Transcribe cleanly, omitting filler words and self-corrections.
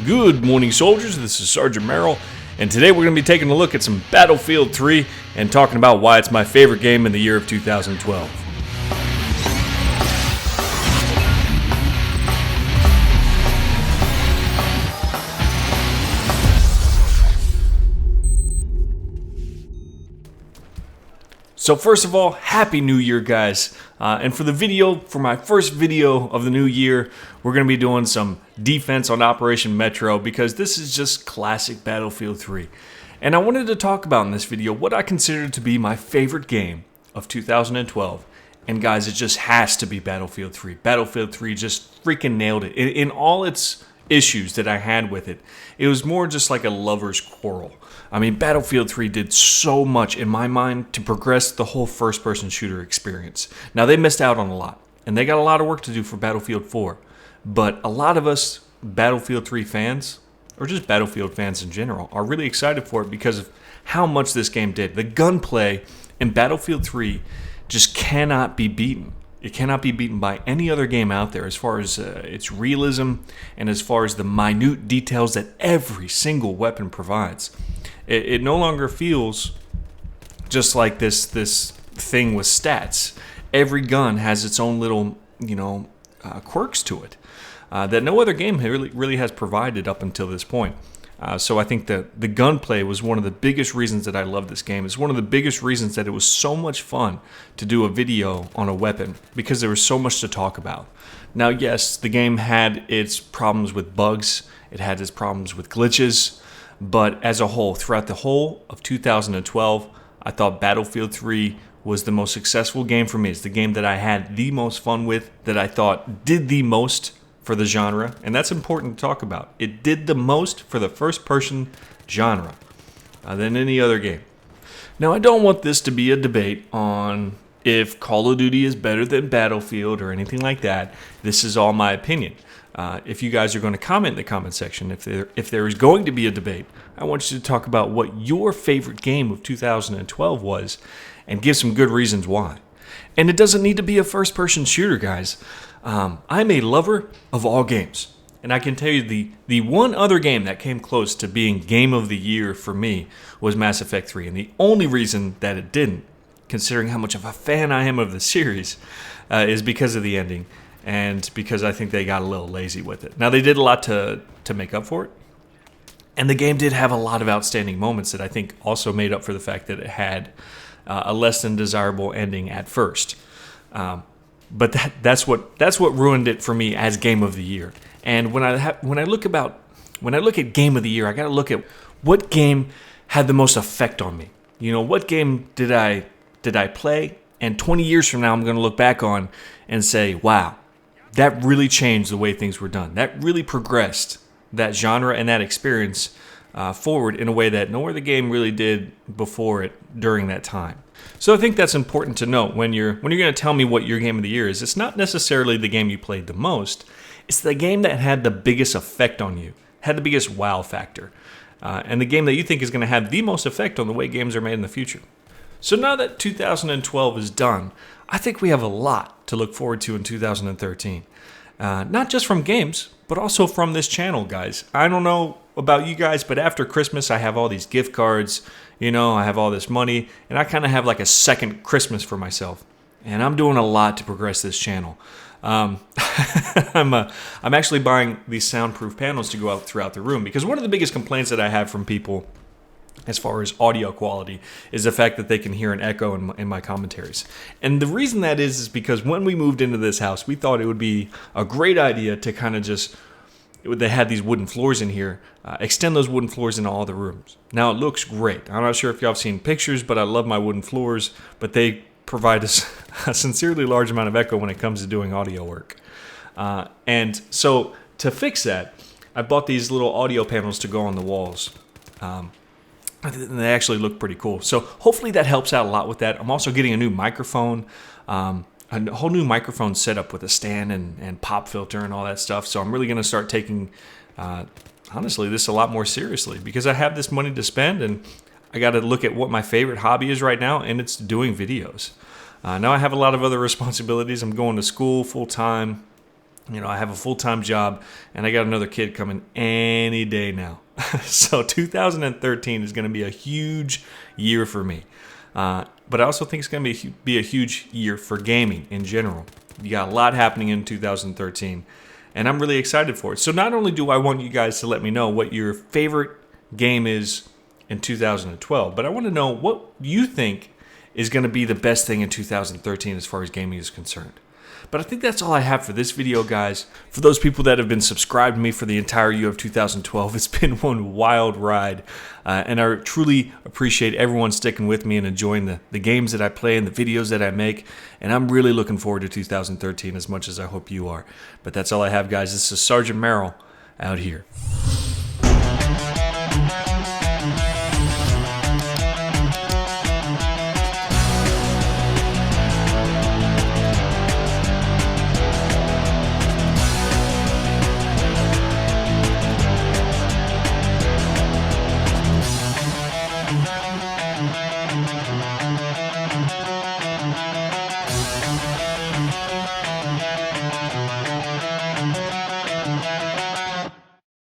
Good morning, soldiers. This is Sergeant Merrill, and today we're going to be taking a look at some Battlefield 3 and talking about why it's my favorite game in the year of 2012. So first of all, Happy New Year, guys. And for my first video of the new year, we're going to be doing some defense on Operation Metro because this is just classic Battlefield 3. And I wanted to talk about in this video what I consider to be my favorite game of 2012. And guys, it just has to be Battlefield 3. Battlefield 3 just freaking nailed it. In all its issues that I had with it, it was more just like a lover's quarrel. I mean, Battlefield 3 did so much, in my mind, to progress the whole first-person shooter experience. Now, they missed out on a lot, and they got a lot of work to do for Battlefield 4. But a lot of us Battlefield 3 fans, or just Battlefield fans in general, are really excited for it because of how much this game did. The gunplay in Battlefield 3 just cannot be beaten. It cannot be beaten by any other game out there as far as its realism and as far as the minute details that every single weapon provides. It no longer feels just like this thing with stats. Every gun has its own little, quirks to it that no other game really has provided up until this point. So I think that the gunplay was one of the biggest reasons that I love this game. It's one of the biggest reasons that it was so much fun to do a video on a weapon because there was so much to talk about. Now, yes, the game had its problems with bugs. It had its problems with glitches. But as a whole, throughout the whole of 2012, I thought Battlefield 3 was the most successful game for me. It's the game that I had the most fun with, that I thought did the most for the genre, and that's important to talk about. It did the most for the first-person genre than any other game. Now, I don't want this to be a debate on if Call of Duty is better than Battlefield or anything like that. This is all my opinion. If you guys are going to comment in the comment section, if there is going to be a debate, I want you to talk about what your favorite game of 2012 was and give some good reasons why. And it doesn't need to be a first-person shooter, guys. I'm a lover of all games. And I can tell you the one other game that came close to being Game of the Year for me was Mass Effect 3. And the only reason that it didn't, considering how much of a fan I am of the series, is because of the ending. And because I think they got a little lazy with it. Now, they did a lot to make up for it. And the game did have a lot of outstanding moments that I think also made up for the fact that it had a less than desirable ending at first. But that's what ruined it for me as Game of the Year. And when I look at Game of the Year, I got to look at what game had the most effect on me. What game did I play? And 20 years from now, I'm going to look back on and say, wow, that really changed the way things were done. That really progressed that genre and that experience forward in a way that no other game really did before it during that time. So I think that's important to note when you're going to tell me what your game of the year is. It's not necessarily the game you played the most. It's the game that had the biggest effect on you, had the biggest wow factor, and the game that you think is going to have the most effect on the way games are made in the future. So now that 2012 is done, I think we have a lot to look forward to in 2013. Not just from games, but also from this channel, guys. I don't know about you guys, but after Christmas, I have all these gift cards. I have all this money, and I kind of have like a second Christmas for myself. And I'm doing a lot to progress this channel. I'm actually buying these soundproof panels to go out throughout the room because one of the biggest complaints that I have from people as far as audio quality is the fact that they can hear an echo in my commentaries. And the reason that is because when we moved into this house, we thought it would be a great idea to kind of just, they had these wooden floors in here, extend those wooden floors into all the rooms. Now, it looks great. I'm not sure if y'all have seen pictures, but I love my wooden floors, but they provide us a sincerely large amount of echo when it comes to doing audio work. And so to fix that, I bought these little audio panels to go on the walls. They actually look pretty cool. So hopefully that helps out a lot with that. I'm also getting a new microphone, a whole new microphone setup with a stand and pop filter and all that stuff. So I'm really going to start taking, honestly, this a lot more seriously because I have this money to spend and I got to look at what my favorite hobby is right now, and it's doing videos. Now I have a lot of other responsibilities. I'm going to school full time. You know, I have a full-time job, and I got another kid coming any day now. So 2013 is going to be a huge year for me. But I also think it's going to be a huge year for gaming in general. You got a lot happening in 2013, and I'm really excited for it. So not only do I want you guys to let me know what your favorite game is in 2012, but I want to know what you think is going to be the best thing in 2013 as far as gaming is concerned. But I think that's all I have for this video, guys. For those people that have been subscribed to me for the entire year of 2012, it's been one wild ride. And I truly appreciate everyone sticking with me and enjoying the games that I play and the videos that I make. And I'm really looking forward to 2013 as much as I hope you are. But that's all I have, guys. This is Sergeant Merrill out here.